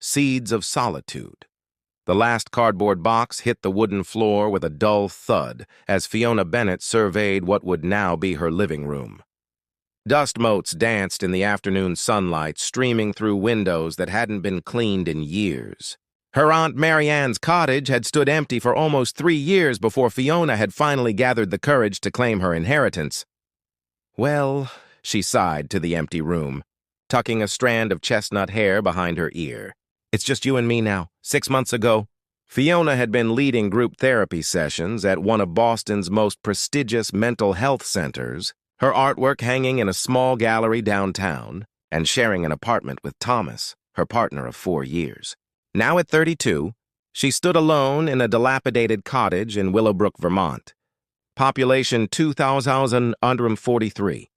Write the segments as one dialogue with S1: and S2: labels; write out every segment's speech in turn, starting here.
S1: Seeds of Solitude. The last cardboard box hit the wooden floor with a dull thud as Fiona Bennett surveyed what would now be her living room. Dust motes danced in the afternoon sunlight, streaming through windows that hadn't been cleaned in years. Her Aunt Marianne's cottage had stood empty for almost 3 years before Fiona had finally gathered the courage to claim her inheritance. Well, she sighed to the empty room, tucking a strand of chestnut hair behind her ear. It's just you and me now. 6 months ago, Fiona had been leading group therapy sessions at one of Boston's most prestigious mental health centers, her artwork hanging in a small gallery downtown, and sharing an apartment with Thomas, her partner of 4 years. Now at 32, she stood alone in a dilapidated cottage in Willowbrook, Vermont. Population 2,143.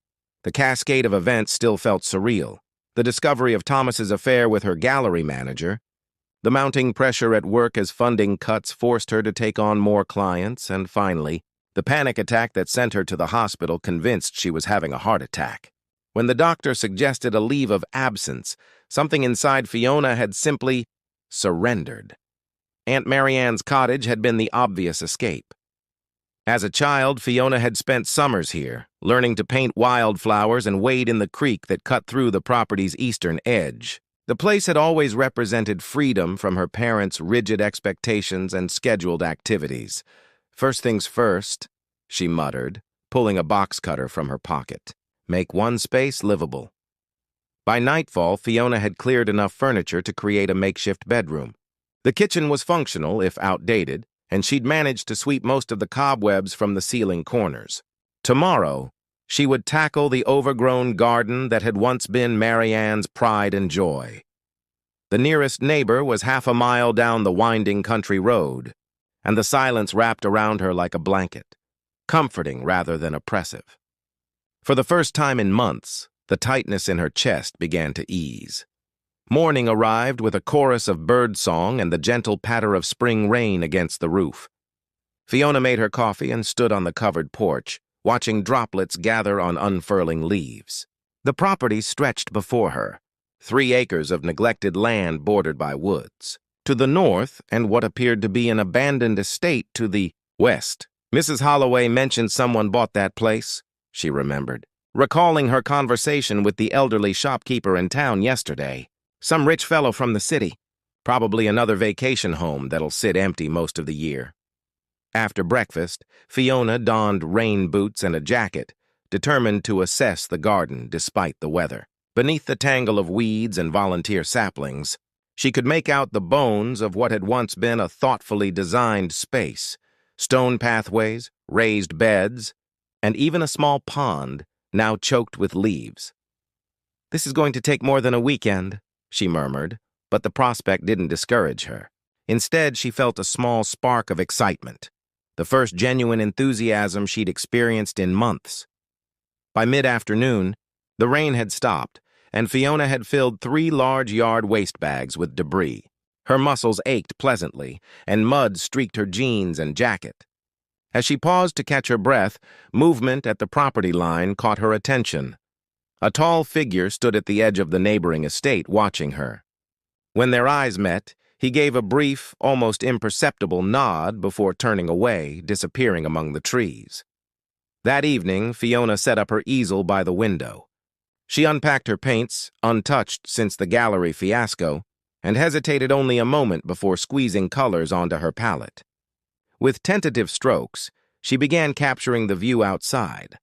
S1: The cascade of events still felt surreal. The discovery of Thomas's affair with her gallery manager, the mounting pressure at work as funding cuts forced her to take on more clients, and finally, the panic attack that sent her to the hospital convinced she was having a heart attack. When the doctor suggested a leave of absence, something inside Fiona had simply surrendered. Aunt Marianne's cottage had been the obvious escape. As a child, Fiona had spent summers here, learning to paint wildflowers and wade in the creek that cut through the property's eastern edge. The place had always represented freedom from her parents' rigid expectations and scheduled activities. First things first, she muttered, pulling a box cutter from her pocket. Make one space livable. By nightfall, Fiona had cleared enough furniture to create a makeshift bedroom. The kitchen was functional, if outdated, and she'd managed to sweep most of the cobwebs from the ceiling corners. Tomorrow, she would tackle the overgrown garden that had once been Marianne's pride and joy. The nearest neighbor was half a mile down the winding country road, and the silence wrapped around her like a blanket, comforting rather than oppressive. For the first time in months, the tightness in her chest began to ease. Morning arrived with a chorus of birdsong and the gentle patter of spring rain against the roof. Fiona made her coffee and stood on the covered porch, watching droplets gather on unfurling leaves. The property stretched before her, 3 acres of neglected land bordered by woods. To the north, and what appeared to be an abandoned estate to the west. Mrs. Holloway mentioned someone bought that place, she remembered, recalling her conversation with the elderly shopkeeper in town yesterday. Some rich fellow from the city, probably another vacation home that'll sit empty most of the year. After breakfast, Fiona donned rain boots and a jacket, determined to assess the garden despite the weather. Beneath the tangle of weeds and volunteer saplings, she could make out the bones of what had once been a thoughtfully designed space: stone pathways, raised beds, and even a small pond now choked with leaves. "This is going to take more than a weekend," she murmured, but the prospect didn't discourage her. Instead, she felt a small spark of excitement, the first genuine enthusiasm she'd experienced in months. By mid-afternoon, the rain had stopped, and Fiona had filled 3 large yard waste bags with debris. Her muscles ached pleasantly, and mud streaked her jeans and jacket. As she paused to catch her breath, movement at the property line caught her attention. A tall figure stood at the edge of the neighboring estate, watching her. When their eyes met, he gave a brief, almost imperceptible nod before turning away, disappearing among the trees. That evening, Fiona set up her easel by the window. She unpacked her paints, untouched since the gallery fiasco, and hesitated only a moment before squeezing colors onto her palette. With tentative strokes, she began capturing the view outside.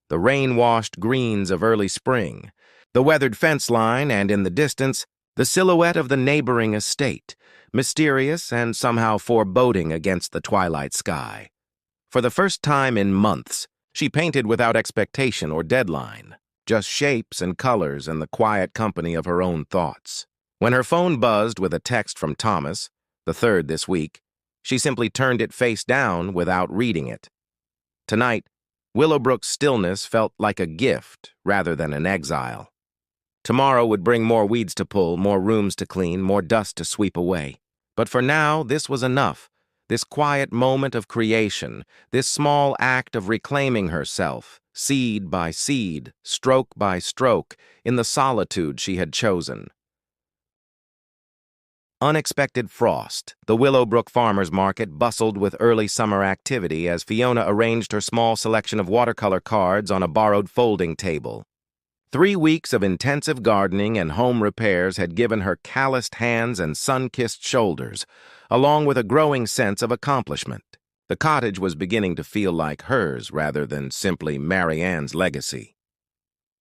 S1: The rain-washed greens of early spring, the weathered fence line, and in the distance, the silhouette of the neighboring estate, mysterious and somehow foreboding against the twilight sky. For the first time in months, she painted without expectation or deadline, just shapes and colors and the quiet company of her own thoughts. When her phone buzzed with a text from Thomas, the 3rd this week, she simply turned it face down without reading it. Tonight, Willowbrook's stillness felt like a gift rather than an exile. Tomorrow would bring more weeds to pull, more rooms to clean, more dust to sweep away. But for now, this was enough. This quiet moment of creation, this small act of reclaiming herself, seed by seed, stroke by stroke, in the solitude she had chosen. Unexpected frost. The Willowbrook Farmers Market bustled with early summer activity as Fiona arranged her small selection of watercolor cards on a borrowed folding table. 3 weeks of intensive gardening and home repairs had given her calloused hands and sun-kissed shoulders, along with a growing sense of accomplishment. The cottage was beginning to feel like hers rather than simply Mary Ann's legacy.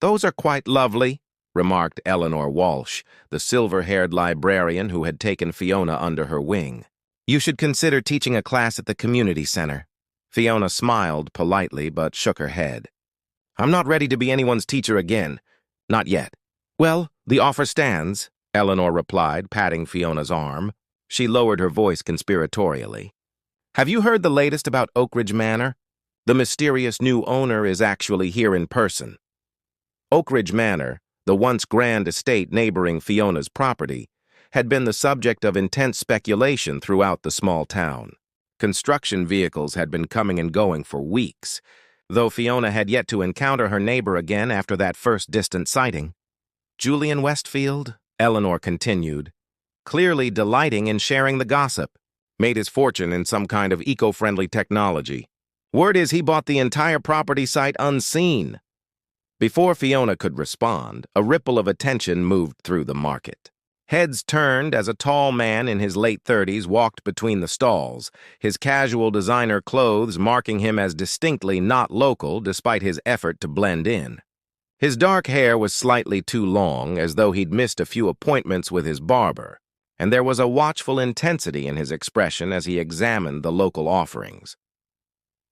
S1: "Those are quite lovely," remarked Eleanor Walsh, the silver-haired librarian who had taken Fiona under her wing. "You should consider teaching a class at the community center." Fiona smiled politely but shook her head. "I'm not ready to be anyone's teacher again. Not yet." "Well, the offer stands," Eleanor replied, patting Fiona's arm. She lowered her voice conspiratorially. "Have you heard the latest about Oak Ridge Manor? The mysterious new owner is actually here in person." Oak Ridge Manor, the once grand estate neighboring Fiona's property, had been the subject of intense speculation throughout the small town. Construction vehicles had been coming and going for weeks, though Fiona had yet to encounter her neighbor again after that first distant sighting. "Julian Westfield," Eleanor continued, clearly delighting in sharing the gossip, "made his fortune in some kind of eco-friendly technology. Word is he bought the entire property site unseen." Before Fiona could respond, a ripple of attention moved through the market. Heads turned as a tall man in his late 30s walked between the stalls, his casual designer clothes marking him as distinctly not local despite his effort to blend in. His dark hair was slightly too long, as though he'd missed a few appointments with his barber, and there was a watchful intensity in his expression as he examined the local offerings.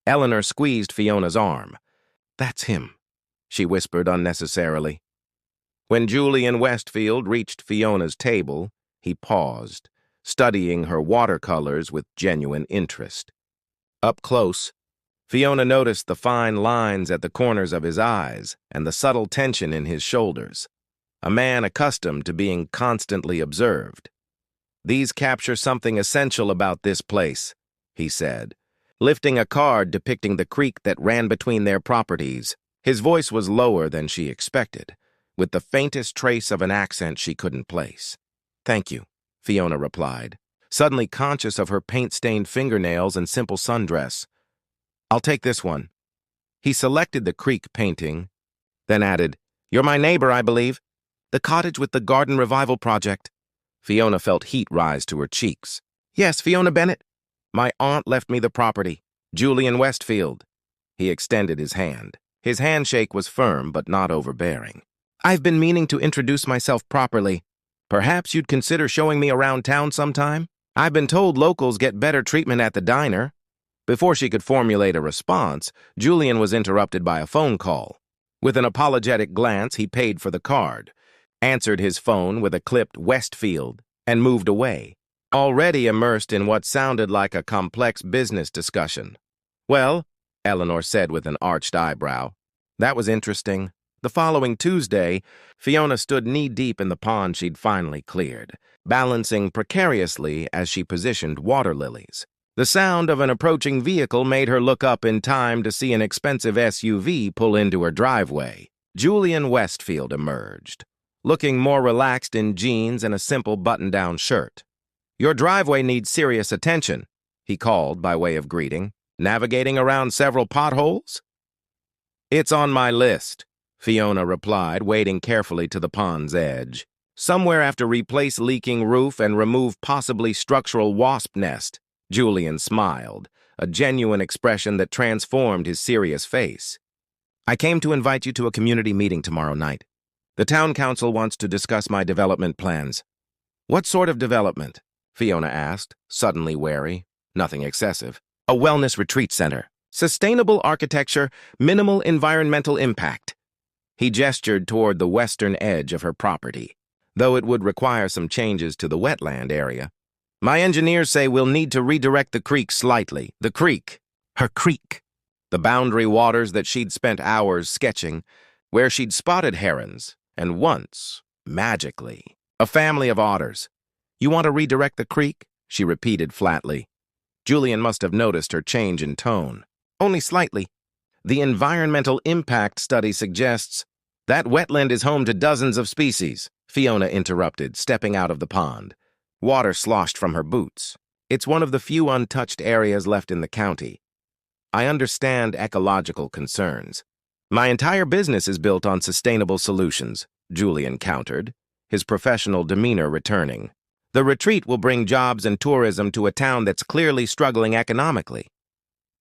S1: Eleanor squeezed Fiona's arm. "That's him," she whispered unnecessarily. When Julian Westfield reached Fiona's table, he paused, studying her watercolors with genuine interest. Up close, Fiona noticed the fine lines at the corners of his eyes and the subtle tension in his shoulders, a man accustomed to being constantly observed. "These capture something essential about this place," he said, lifting a card depicting the creek that ran between their properties. His voice was lower than she expected, with the faintest trace of an accent she couldn't place. "Thank you," Fiona replied, suddenly conscious of her paint-stained fingernails and simple sundress. "I'll take this one." He selected the creek painting, then added, "You're my neighbor, I believe. The cottage with the garden revival project." Fiona felt heat rise to her cheeks. "Yes, Fiona Bennett. My aunt left me the property. Julian Westfield." He extended his hand. His handshake was firm but not overbearing. "I've been meaning to introduce myself properly. Perhaps you'd consider showing me around town sometime? I've been told locals get better treatment at the diner." Before she could formulate a response, Julian was interrupted by a phone call. With an apologetic glance, he paid for the card, answered his phone with a clipped "Westfield," and moved away, already immersed in what sounded like a complex business discussion. "Well," Eleanor said with an arched eyebrow, "that was interesting." The following Tuesday, Fiona stood knee-deep in the pond she'd finally cleared, balancing precariously as she positioned water lilies. The sound of an approaching vehicle made her look up in time to see an expensive SUV pull into her driveway. Julian Westfield emerged, looking more relaxed in jeans and a simple button-down shirt. "Your driveway needs serious attention," he called by way of greeting. "Navigating around several potholes?" "It's on my list," Fiona replied, wading carefully to the pond's edge. "Somewhere after replace leaking roof and remove possibly structural wasp nest." Julian smiled, a genuine expression that transformed his serious face. "I came to invite you to a community meeting tomorrow night. The town council wants to discuss my development plans." "What sort of development?" Fiona asked, suddenly wary. "Nothing excessive." "A wellness retreat center. Sustainable architecture, minimal environmental impact." He gestured toward the western edge of her property, though it would require some changes to the wetland area. "My engineers say we'll need to redirect the creek slightly." The creek. Her creek. The boundary waters that she'd spent hours sketching, where she'd spotted herons, and once, magically, a family of otters. "You want to redirect the creek?" she repeated flatly. Julian must have noticed her change in tone. "Only slightly. The environmental impact study suggests that wetland is home to dozens of species," Fiona interrupted, stepping out of the pond. Water sloshed from her boots. It's one of the few untouched areas left in the county. I understand ecological concerns. My entire business is built on sustainable solutions, Julian countered, his professional demeanor returning. The retreat will bring jobs and tourism to a town that's clearly struggling economically.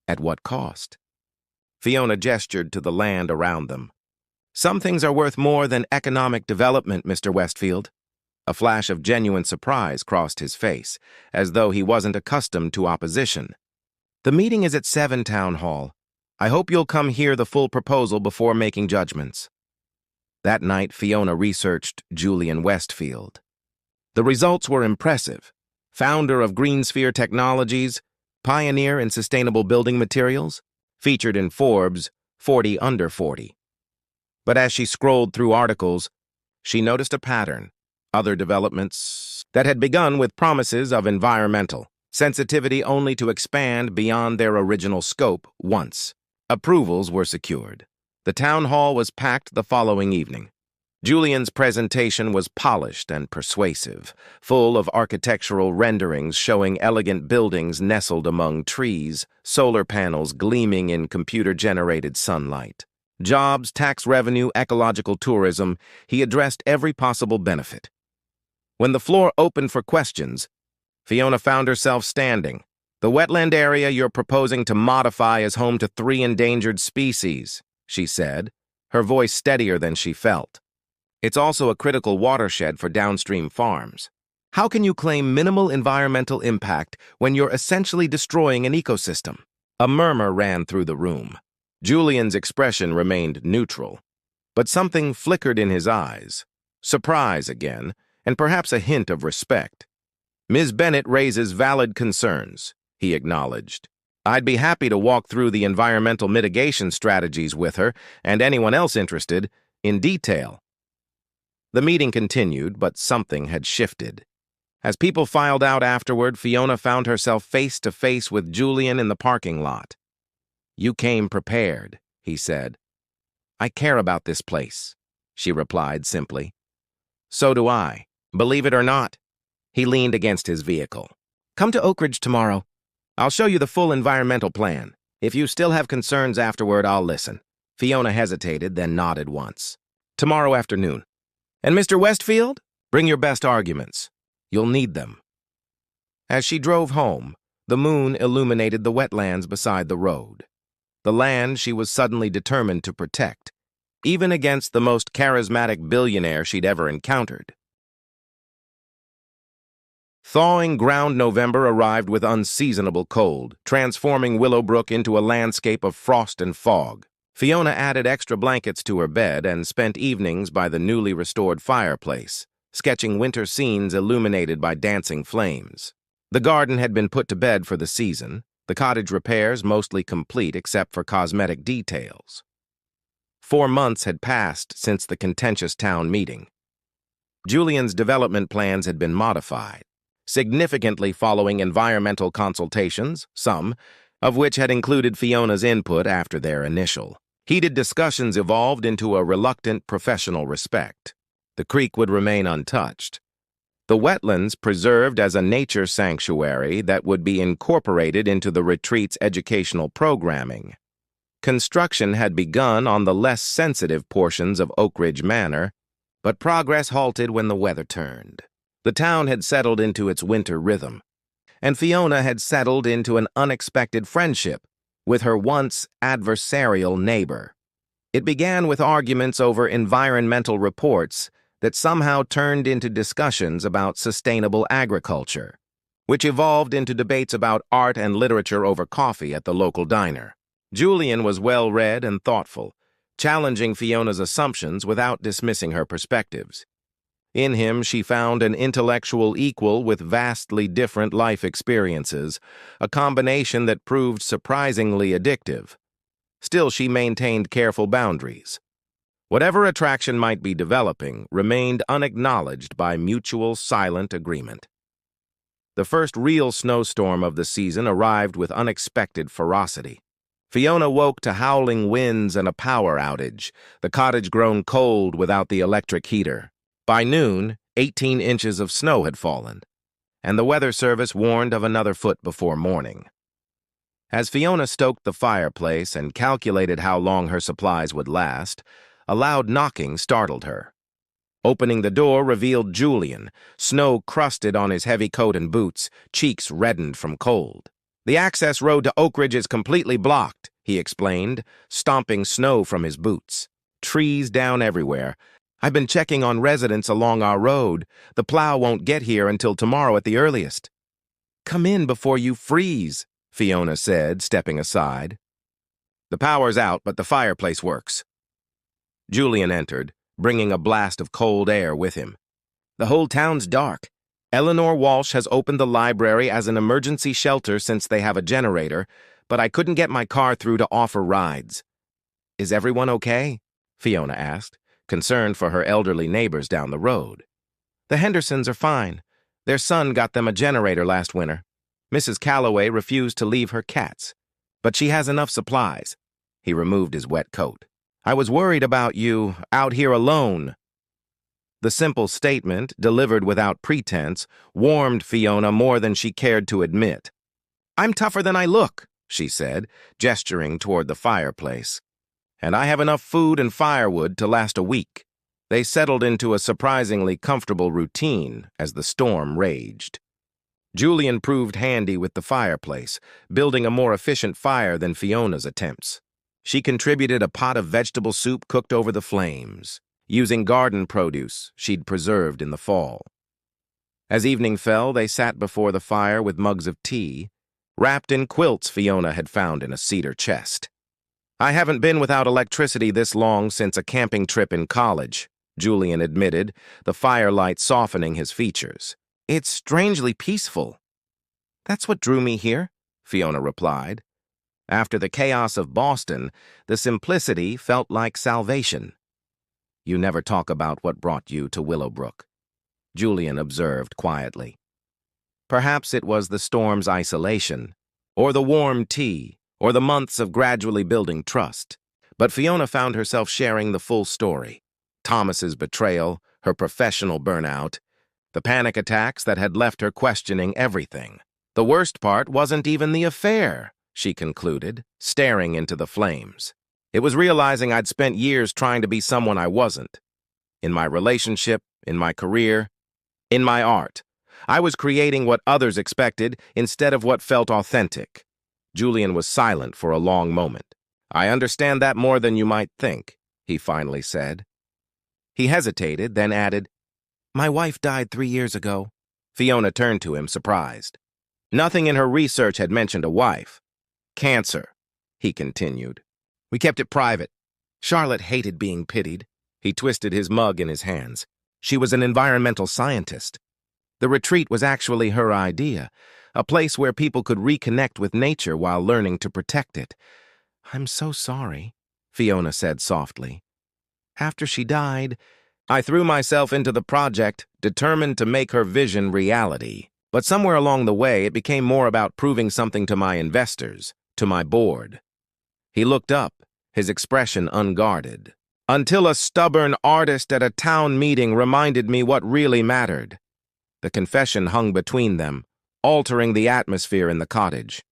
S1: At what cost? Fiona gestured to the land around them. Some things are worth more than economic development, Mr. Westfield. A flash of genuine surprise crossed his face, as though he wasn't accustomed to opposition. The meeting is at 7 Town Hall. I hope you'll come hear the full proposal before making judgments. That night, Fiona researched Julian Westfield. The results were impressive. Founder of GreenSphere Technologies, pioneer in sustainable building materials, featured in Forbes 40 Under 40. But as she scrolled through articles, she noticed a pattern. Other developments that had begun with promises of environmental sensitivity only to expand beyond their original scope once approvals were secured. The town hall was packed the following evening. Julian's presentation was polished and persuasive, full of architectural renderings showing elegant buildings nestled among trees, solar panels gleaming in computer-generated sunlight. Jobs, tax revenue, ecological tourism, he addressed every possible benefit. When the floor opened for questions, Fiona found herself standing. The wetland area you're proposing to modify is home to 3 endangered species, she said, her voice steadier than she felt. It's also a critical watershed for downstream farms. How can you claim minimal environmental impact when you're essentially destroying an ecosystem? A murmur ran through the room. Julian's expression remained neutral, but something flickered in his eyes. Surprise again, and perhaps a hint of respect. Ms. Bennett raises valid concerns, he acknowledged. I'd be happy to walk through the environmental mitigation strategies with her and anyone else interested in detail. The meeting continued, but something had shifted. As people filed out afterward, Fiona found herself face to face with Julian in the parking lot. You came prepared, he said. I care about this place, she replied simply. So do I. Believe it or not. He leaned against his vehicle. Come to Oak Ridge tomorrow. I'll show you the full environmental plan. If you still have concerns afterward, I'll listen. Fiona hesitated, then nodded once. Tomorrow afternoon. And Mr. Westfield, bring your best arguments. You'll need them. As she drove home, the moon illuminated the wetlands beside the road. The land she was suddenly determined to protect, even against the most charismatic billionaire she'd ever encountered. Thawing ground November arrived with unseasonable cold, transforming Willowbrook into a landscape of frost and fog. Fiona added extra blankets to her bed and spent evenings by the newly restored fireplace, sketching winter scenes illuminated by dancing flames. The garden had been put to bed for the season, the cottage repairs mostly complete except for cosmetic details. 4 months had passed since the contentious town meeting. Julian's development plans had been modified, significantly following environmental consultations, some of which had included Fiona's input after their initial. Heated discussions evolved into a reluctant professional respect. The creek would remain untouched. The wetlands preserved as a nature sanctuary that would be incorporated into the retreat's educational programming. Construction had begun on the less sensitive portions of Oak Ridge Manor, but progress halted when the weather turned. The town had settled into its winter rhythm, and Fiona had settled into an unexpected friendship with her once adversarial neighbor. It began with arguments over environmental reports that somehow turned into discussions about sustainable agriculture, which evolved into debates about art and literature over coffee at the local diner. Julian was well-read and thoughtful, challenging Fiona's assumptions without dismissing her perspectives. In him, she found an intellectual equal with vastly different life experiences, a combination that proved surprisingly addictive. Still, she maintained careful boundaries. Whatever attraction might be developing remained unacknowledged by mutual silent agreement. The first real snowstorm of the season arrived with unexpected ferocity. Fiona woke to howling winds and a power outage, the cottage grown cold without the electric heater. By noon, 18 inches of snow had fallen. and the weather service warned of another foot before morning. As Fiona stoked the fireplace and calculated how long her supplies would last, a loud knocking startled her. Opening the door revealed Julian, snow crusted on his heavy coat and boots, cheeks reddened from cold. "The access road to Oak Ridge is completely blocked," he explained, stomping snow from his boots. "Trees down everywhere. I've been checking on residents along our road. The plow won't get here until tomorrow at the earliest." "Come in before you freeze," Fiona said, stepping aside. "The power's out, but the fireplace works." Julian entered, bringing a blast of cold air with him. "The whole town's dark. Eleanor Walsh has opened the library as an emergency shelter since they have a generator, but I couldn't get my car through to offer rides." "Is everyone okay?" Fiona asked, concerned for her elderly neighbors down the road. "The Hendersons are fine. Their son got them a generator last winter. Mrs. Calloway refused to leave her cats, but she has enough supplies." He removed his wet coat. "I was worried about you, out here alone." The simple statement, delivered without pretense, warmed Fiona more than she cared to admit. "I'm tougher than I look," she said, gesturing toward the fireplace. "And I have enough food and firewood to last a week." They settled into a surprisingly comfortable routine as the storm raged. Julian proved handy with the fireplace, building a more efficient fire than Fiona's attempts. She contributed a pot of vegetable soup cooked over the flames, using garden produce she'd preserved in the fall. As evening fell, they sat before the fire with mugs of tea, wrapped in quilts Fiona had found in a cedar chest. "I haven't been without electricity this long since a camping trip in college," Julian admitted, the firelight softening his features. "It's strangely peaceful." "That's what drew me here," Fiona replied. After the chaos of Boston, the simplicity felt like salvation. "You never talk about what brought you to Willowbrook," Julian observed quietly. Perhaps it was the storm's isolation, or the warm tea, or the months of gradually building trust. But Fiona found herself sharing the full story. Thomas's betrayal, her professional burnout, the panic attacks that had left her questioning everything. The worst part wasn't even the affair, she concluded, staring into the flames. It was realizing I'd spent years trying to be someone I wasn't. In my relationship, in my career, in my art. I was creating what others expected instead of what felt authentic. Julian was silent for a long moment. "I understand that more than you might think," he finally said. He hesitated, then added, "My wife died 3 years ago." Fiona turned to him, surprised. Nothing in her research had mentioned a wife. "Cancer," he continued. "We kept it private. Charlotte hated being pitied." He twisted his mug in his hands. "She was an environmental scientist. The retreat was actually her idea, a place where people could reconnect with nature while learning to protect it." "I'm so sorry," Fiona said softly. "After she died, I threw myself into the project, determined to make her vision reality. But somewhere along the way, it became more about proving something to my investors, to my board." He looked up, his expression unguarded. "Until a stubborn artist at a town meeting reminded me what really mattered." The confession hung between them, altering the atmosphere in the cottage.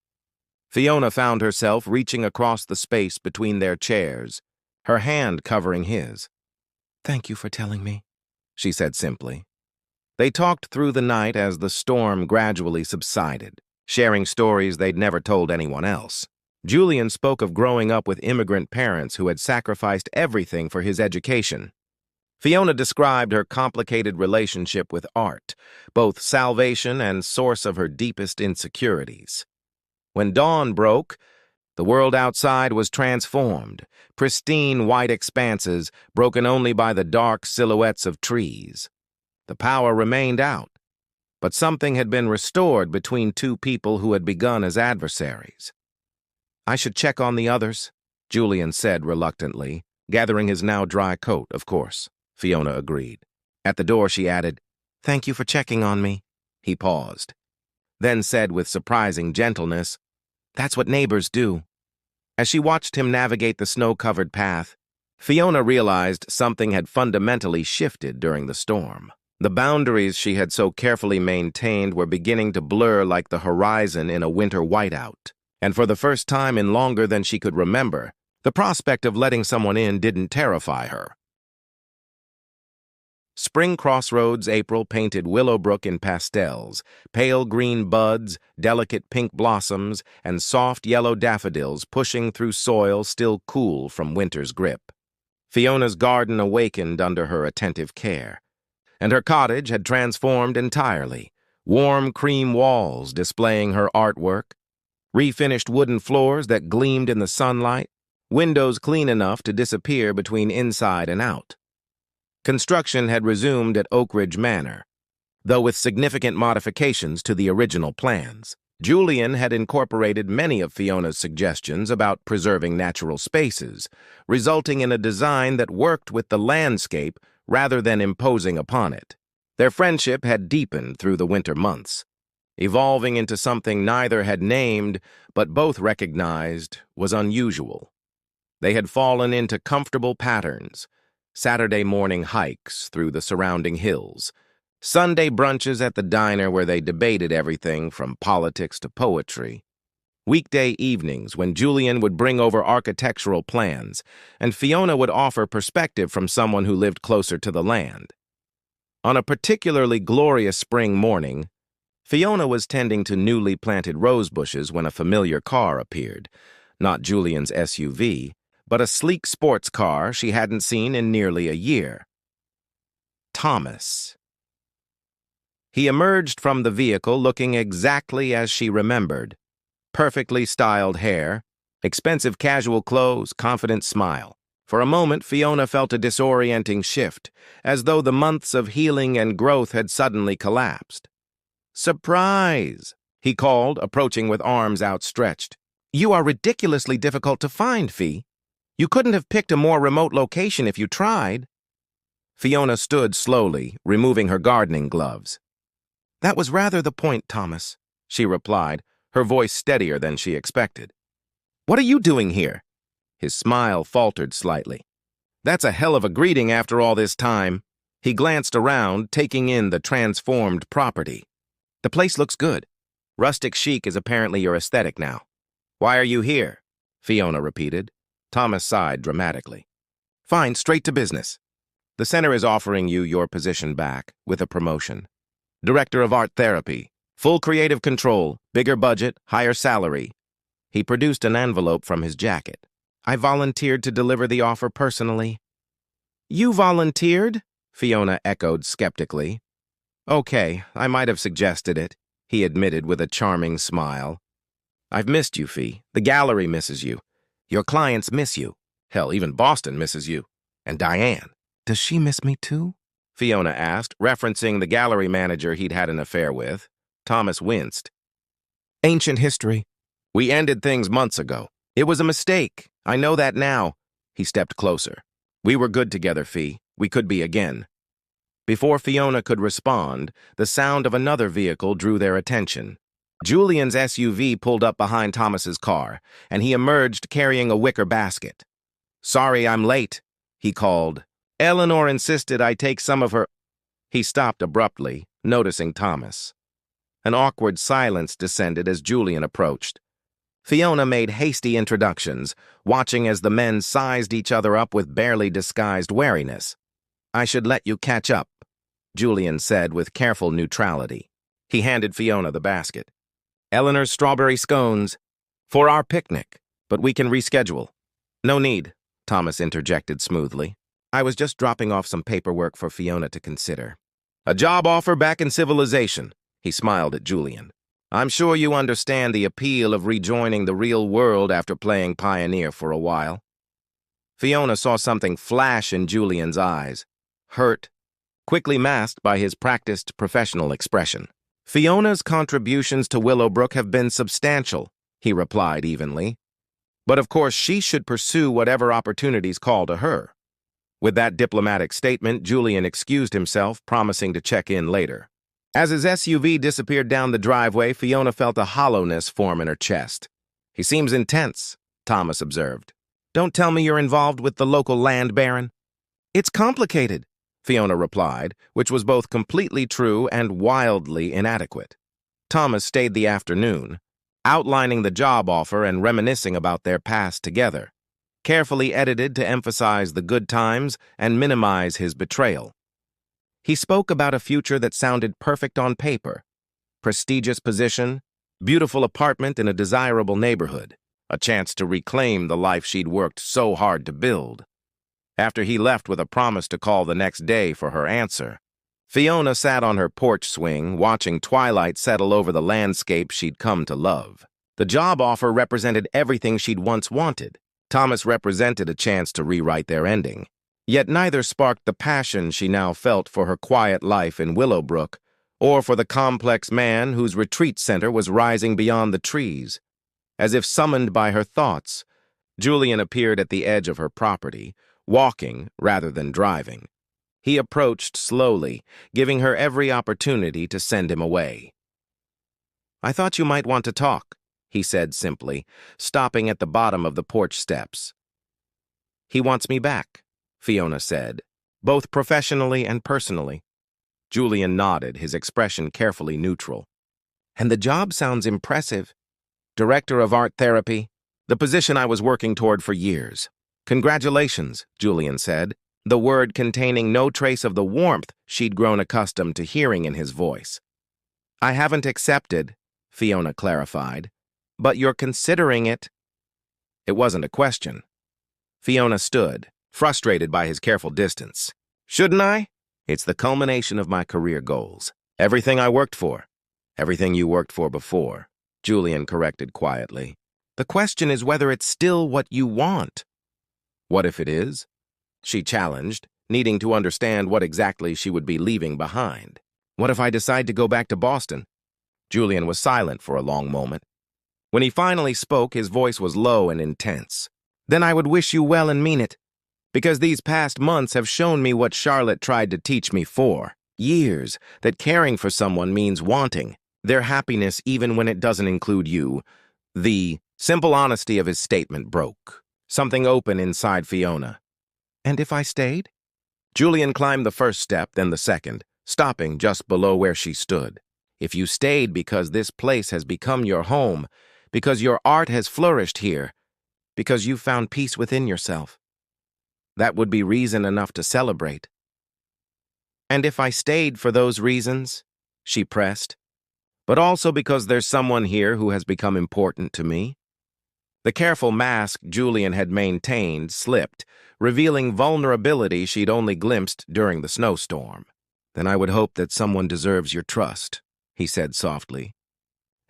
S1: Fiona found herself reaching across the space between their chairs, her hand covering his. "Thank you for telling me," she said simply. They talked through the night as the storm gradually subsided, sharing stories they'd never told anyone else. Julian spoke of growing up with immigrant parents who had sacrificed everything for his education. Fiona described her complicated relationship with art, both salvation and source of her deepest insecurities. When dawn broke, the world outside was transformed, pristine white expanses broken only by the dark silhouettes of trees. The power remained out, but something had been restored between two people who had begun as adversaries. "I should check on the others," Julian said reluctantly, gathering his now dry coat, of course. Fiona agreed. At the door she added, "Thank you for checking on me." He paused, then said with surprising gentleness, "That's what neighbors do." As she watched him navigate the snow-covered path, Fiona realized something had fundamentally shifted during the storm. The boundaries she had so carefully maintained were beginning to blur like the horizon in a winter whiteout. And for the first time in longer than she could remember, the prospect of letting someone in didn't terrify her. Spring Crossroads April painted Willowbrook in pastels, pale green buds, delicate pink blossoms, and soft yellow daffodils pushing through soil still cool from winter's grip. Fiona's garden awakened under her attentive care, and her cottage had transformed entirely, warm cream walls displaying her artwork, refinished wooden floors that gleamed in the sunlight, windows clean enough to disappear between inside and out. Construction had resumed at Oak Ridge Manor, though with significant modifications to the original plans. Julian had incorporated many of Fiona's suggestions about preserving natural spaces, resulting in a design that worked with the landscape rather than imposing upon it. Their friendship had deepened through the winter months, evolving into something neither had named but both recognized was unusual. They had fallen into comfortable patterns: Saturday morning hikes through the surrounding hills, Sunday brunches at the diner where they debated everything from politics to poetry, weekday evenings when Julian would bring over architectural plans and Fiona would offer perspective from someone who lived closer to the land. On a particularly glorious spring morning, Fiona was tending to newly planted rose bushes when a familiar car appeared, not Julian's SUV, but a sleek sports car she hadn't seen in nearly a year. Thomas. He emerged from the vehicle looking exactly as she remembered: perfectly styled hair, expensive casual clothes, confident smile. For a moment, Fiona felt a disorienting shift, as though the months of healing and growth had suddenly collapsed. "Surprise!" he called, approaching with arms outstretched. "You are ridiculously difficult to find, Fee. You couldn't have picked a more remote location if you tried." Fiona stood slowly, removing her gardening gloves. "That was rather the point, Thomas," she replied, her voice steadier than she expected. "What are you doing here?" His smile faltered slightly. "That's a hell of a greeting after all this time." He glanced around, taking in the transformed property. "The place looks good. Rustic chic is apparently your aesthetic now." "Why are you here?" Fiona repeated. Thomas sighed dramatically. "Fine, straight to business. The center is offering you your position back, with a promotion. Director of Art Therapy. Full creative control, bigger budget, higher salary." He produced an envelope from his jacket. "I volunteered to deliver the offer personally." "You volunteered?" Fiona echoed skeptically. "Okay, I might have suggested it," he admitted with a charming smile. "I've missed you, Fee. The gallery misses you. Your clients miss you. Hell, even Boston misses you. And Diane." "Does she miss me too?" Fiona asked, referencing the gallery manager he'd had an affair with. Thomas winced. "Ancient history. We ended things months ago. It was a mistake. I know that now." He stepped closer. "We were good together, Fee. We could be again." Before Fiona could respond, the sound of another vehicle drew their attention. Julian's SUV pulled up behind Thomas's car, and he emerged carrying a wicker basket. "Sorry I'm late," he called. "Eleanor insisted I take some of her—" He stopped abruptly, noticing Thomas. An awkward silence descended as Julian approached. Fiona made hasty introductions, watching as the men sized each other up with barely disguised wariness. "I should let you catch up," Julian said with careful neutrality. He handed Fiona the basket. "Eleanor's strawberry scones. For our picnic, but we can reschedule." "No need," Thomas interjected smoothly. "I was just dropping off some paperwork for Fiona to consider." "A job offer back in civilization," he smiled at Julian. "I'm sure you understand the appeal of rejoining the real world after playing pioneer for a while." Fiona saw something flash in Julian's eyes. Hurt, quickly masked by his practiced professional expression. "Fiona's contributions to Willowbrook have been substantial," he replied evenly. "But of course she should pursue whatever opportunities call to her." With that diplomatic statement, Julian excused himself, promising to check in later. As his SUV disappeared down the driveway, Fiona felt a hollowness form in her chest. "He seems intense," Thomas observed. "Don't tell me you're involved with the local land baron." "It's complicated," Fiona replied, which was both completely true and wildly inadequate. Thomas stayed the afternoon, outlining the job offer and reminiscing about their past together, carefully edited to emphasize the good times and minimize his betrayal. He spoke about a future that sounded perfect on paper: prestigious position, beautiful apartment in a desirable neighborhood, a chance to reclaim the life she'd worked so hard to build. After he left with a promise to call the next day for her answer, Fiona sat on her porch swing, watching twilight settle over the landscape she'd come to love. The job offer represented everything she'd once wanted. Thomas represented a chance to rewrite their ending. Yet neither sparked the passion she now felt for her quiet life in Willowbrook, or for the complex man whose retreat center was rising beyond the trees. As if summoned by her thoughts, Julian appeared at the edge of her property, walking rather than driving. He approached slowly, giving her every opportunity to send him away. "I thought you might want to talk," he said simply, stopping at the bottom of the porch steps. "He wants me back," Fiona said, "both professionally and personally." Julian nodded, his expression carefully neutral. "And the job sounds impressive. Director of Art Therapy, the position I was working toward for years." "Congratulations," Julian said, the word containing no trace of the warmth she'd grown accustomed to hearing in his voice. "I haven't accepted," Fiona clarified, "but you're considering it." It wasn't a question. Fiona stood, frustrated by his careful distance. "Shouldn't I? It's the culmination of my career goals. Everything I worked for. Everything you worked for before," Julian corrected quietly. "The question is whether it's still what you want." "What if it is?" she challenged, needing to understand what exactly she would be leaving behind. "What if I decide to go back to Boston?" Julian was silent for a long moment. When he finally spoke, his voice was low and intense. "Then I would wish you well and mean it, because these past months have shown me what Charlotte tried to teach me for years, that caring for someone means wanting their happiness even when it doesn't include you." The simple honesty of his statement broke something open inside Fiona. "And if I stayed?" Julian climbed the first step, then the second, stopping just below where she stood. "If you stayed because this place has become your home, because your art has flourished here, because you found peace within yourself, that would be reason enough to celebrate." "And if I stayed for those reasons," she pressed, "but also because there's someone here who has become important to me?" The careful mask Julian had maintained slipped, revealing vulnerability she'd only glimpsed during the snowstorm. "Then I would hope that someone deserves your trust," he said softly.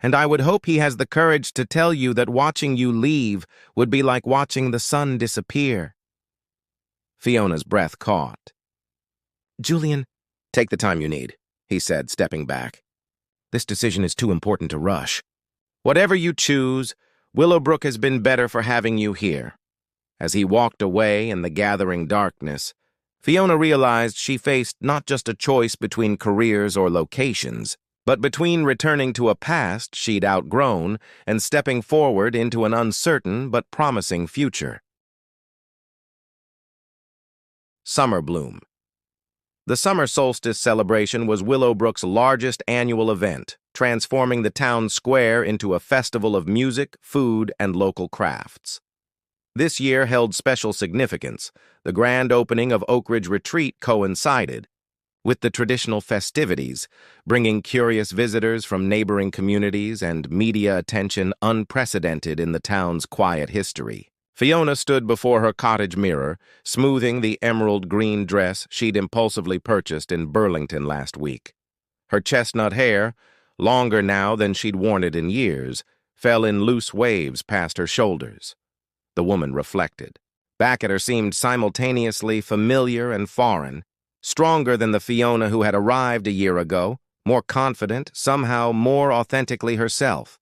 S1: "And I would hope he has the courage to tell you that watching you leave would be like watching the sun disappear." Fiona's breath caught. "Julian, take the time you need," he said, stepping back. "This decision is too important to rush. Whatever you choose, Willowbrook has been better for having you here." As he walked away in the gathering darkness, Fiona realized she faced not just a choice between careers or locations, but between returning to a past she'd outgrown and stepping forward into an uncertain but promising future. Summer Bloom. The summer solstice celebration was Willowbrook's largest annual event, transforming the town square into a festival of music, food, and local crafts. This year held special significance. The grand opening of Oak Ridge Retreat coincided with the traditional festivities, bringing curious visitors from neighboring communities and media attention unprecedented in the town's quiet history. Fiona stood before her cottage mirror, smoothing the emerald green dress she'd impulsively purchased in Burlington last week. Her chestnut hair, longer now than she'd worn it in years, fell in loose waves past her shoulders. The woman reflected. Back at her seemed simultaneously familiar and foreign, stronger than the Fiona who had arrived a year ago, more confident, somehow more authentically herself.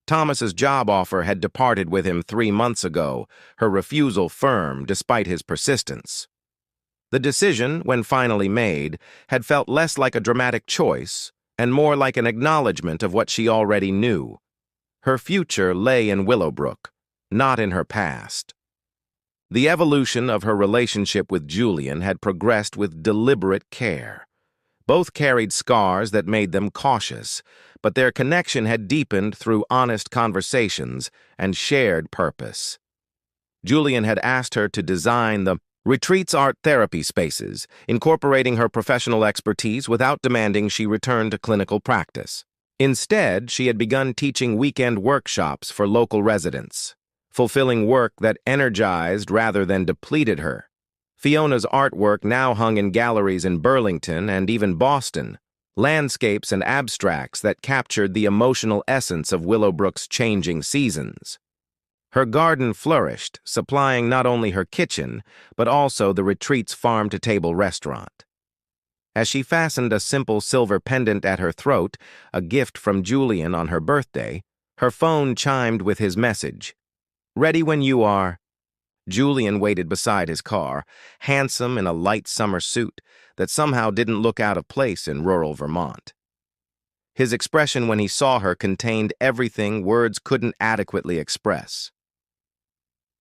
S1: Thomas's job offer had departed with him 3 months ago, her refusal firm despite his persistence. The decision, when finally made, had felt less like a dramatic choice and more like an acknowledgement of what she already knew. Her future lay in Willowbrook, not in her past. The evolution of her relationship with Julian had progressed with deliberate care. Both carried scars that made them cautious, but their connection had deepened through honest conversations and shared purpose. Julian had asked her to design the retreat's art therapy spaces, incorporating her professional expertise without demanding she return to clinical practice. Instead, she had begun teaching weekend workshops for local residents, fulfilling work that energized rather than depleted her. Fiona's artwork now hung in galleries in Burlington and even Boston, landscapes and abstracts that captured the emotional essence of Willowbrook's changing seasons. Her garden flourished, supplying not only her kitchen, but also the retreat's farm-to-table restaurant. As she fastened a simple silver pendant at her throat, a gift from Julian on her birthday, her phone chimed with his message. "Ready when you are." Julian waited beside his car, handsome in a light summer suit that somehow didn't look out of place in rural Vermont. His expression when he saw her contained everything words couldn't adequately express.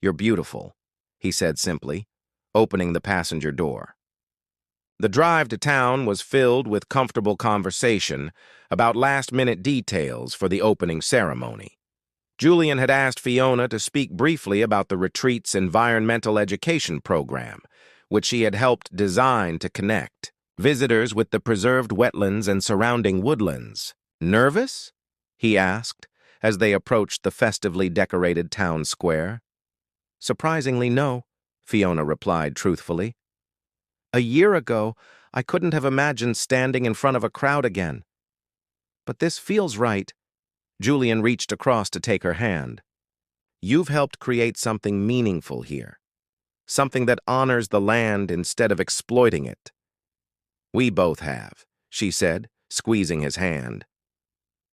S1: "You're beautiful," he said simply, opening the passenger door. The drive to town was filled with comfortable conversation about last-minute details for the opening ceremony. Julian had asked Fiona to speak briefly about the retreat's environmental education program, which she had helped design to connect visitors with the preserved wetlands and surrounding woodlands. "Nervous?" he asked, as they approached the festively decorated town square. "Surprisingly, no," Fiona replied truthfully. "A year ago, I couldn't have imagined standing in front of a crowd again. But this feels right." Julian reached across to take her hand. "You've helped create something meaningful here. Something that honors the land instead of exploiting it." "We both have," she said, squeezing his hand.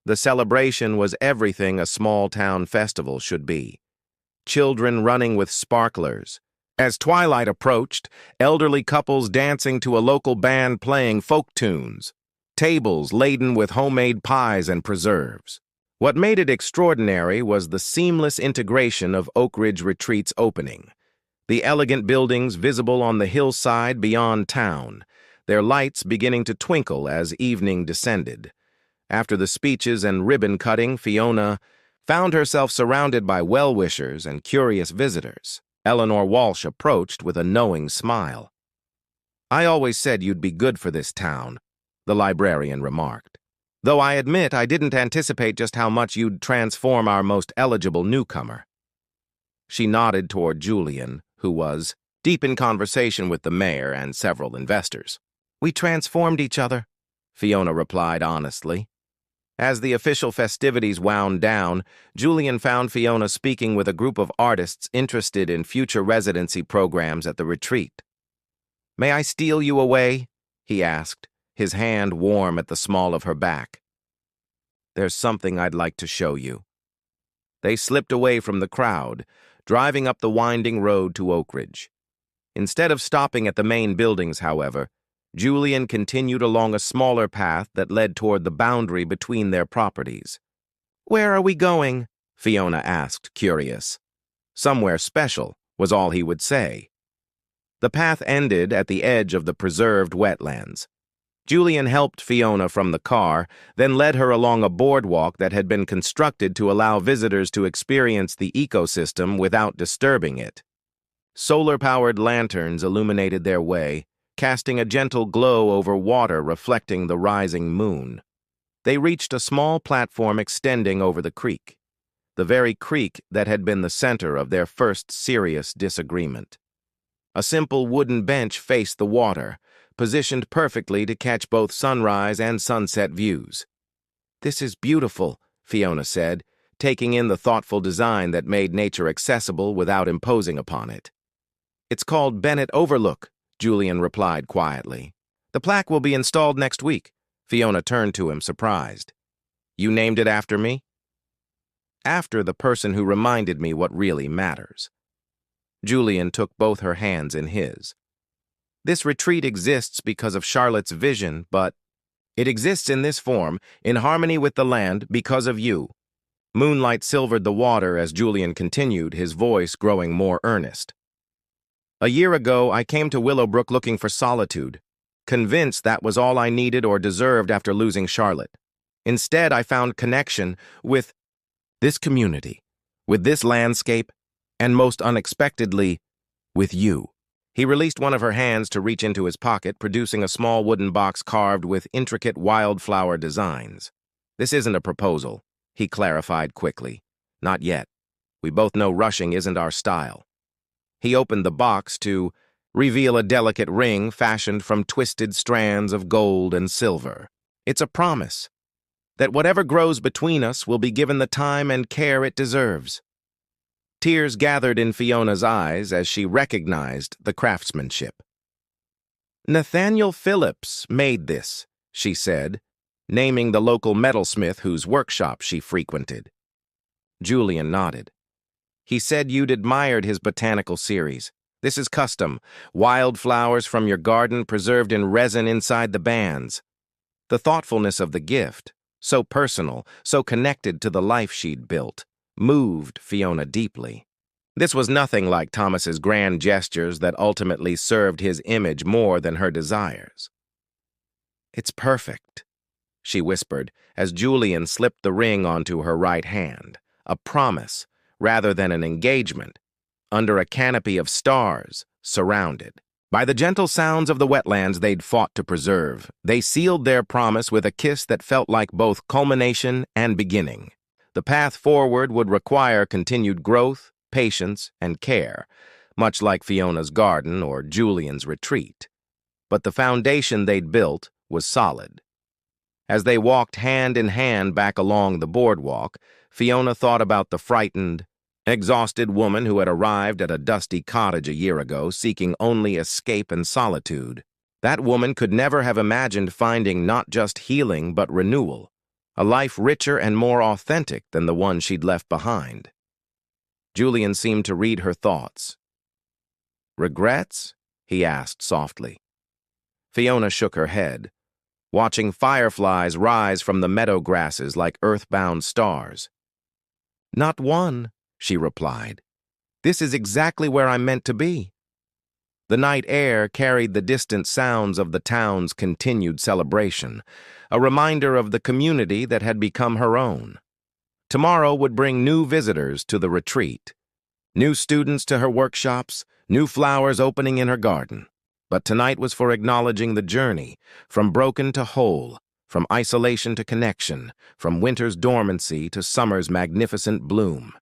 S1: The celebration was everything a small-town festival should be. Children running with sparklers. As twilight approached, elderly couples dancing to a local band playing folk tunes. Tables laden with homemade pies and preserves. What made it extraordinary was the seamless integration of Oak Ridge Retreat's opening. The elegant buildings visible on the hillside beyond town, their lights beginning to twinkle as evening descended. After the speeches and ribbon-cutting, Fiona found herself surrounded by well-wishers and curious visitors. Eleanor Walsh approached with a knowing smile. "I always said you'd be good for this town," the librarian remarked. "Though I admit I didn't anticipate just how much you'd transform our most eligible newcomer." She nodded toward Julian, who was deep in conversation with the mayor and several investors. "We transformed each other," Fiona replied honestly. As the official festivities wound down, Julian found Fiona speaking with a group of artists interested in future residency programs at the retreat. "May I steal you away?" he asked, his hand warm at the small of her back. "There's something I'd like to show you." They slipped away from the crowd, driving up the winding road to Oak Ridge. Instead of stopping at the main buildings, however, Julian continued along a smaller path that led toward the boundary between their properties. "Where are we going?" Fiona asked, curious. "Somewhere special," was all he would say. The path ended at the edge of the preserved wetlands. Julian helped Fiona from the car, then led her along a boardwalk that had been constructed to allow visitors to experience the ecosystem without disturbing it. Solar-powered lanterns illuminated their way, casting a gentle glow over water reflecting the rising moon. They reached a small platform extending over the creek, the very creek that had been the center of their first serious disagreement. A simple wooden bench faced the water, positioned perfectly to catch both sunrise and sunset views. "This is beautiful," Fiona said, taking in the thoughtful design that made nature accessible without imposing upon it. "It's called Bennett Overlook," Julian replied quietly. "The plaque will be installed next week." Fiona turned to him, surprised. "You named it after me?" "After the person who reminded me what really matters." Julian took both her hands in his. "This retreat exists because of Charlotte's vision, but it exists in this form, in harmony with the land, because of you." Moonlight silvered the water as Julian continued, his voice growing more earnest. A year ago, I came to Willowbrook looking for solitude, convinced that was all I needed or deserved after losing Charlotte. Instead, I found connection with this community, with this landscape, and most unexpectedly, with you. He released one of her hands to reach into his pocket, producing a small wooden box carved with intricate wildflower designs. This isn't a proposal, he clarified quickly. Not yet. We both know rushing isn't our style. He opened the box to reveal a delicate ring fashioned from twisted strands of gold and silver. It's a promise that whatever grows between us will be given the time and care it deserves. Tears gathered in Fiona's eyes as she recognized the craftsmanship. Nathaniel Phillips made this, she said, naming the local metalsmith whose workshop she frequented. Julian nodded. He said you'd admired his botanical series. This is custom, wildflowers from your garden preserved in resin inside the bands. The thoughtfulness of the gift, so personal, so connected to the life she'd built, moved Fiona deeply. This was nothing like Thomas's grand gestures that ultimately served his image more than her desires. "It's perfect," she whispered as Julian slipped the ring onto her right hand, a promise rather than an engagement, under a canopy of stars, surrounded by the gentle sounds of the wetlands they'd fought to preserve. They sealed their promise with a kiss that felt like both culmination and beginning. The path forward would require continued growth, patience, and care, much like Fiona's garden or Julian's retreat. But the foundation they'd built was solid. As they walked hand in hand back along the boardwalk, Fiona thought about the frightened, exhausted woman who had arrived at a dusty cottage a year ago, seeking only escape and solitude. That woman could never have imagined finding not just healing but renewal, a life richer and more authentic than the one she'd left behind. Julian seemed to read her thoughts. "Regrets?" he asked softly. Fiona shook her head, watching fireflies rise from the meadow grasses like earthbound stars. "Not one," she replied. "This is exactly where I'm meant to be." The night air carried the distant sounds of the town's continued celebration, a reminder of the community that had become her own. Tomorrow would bring new visitors to the retreat, new students to her workshops, new flowers opening in her garden. But tonight was for acknowledging the journey, from broken to whole, from isolation to connection, from winter's dormancy to summer's magnificent bloom.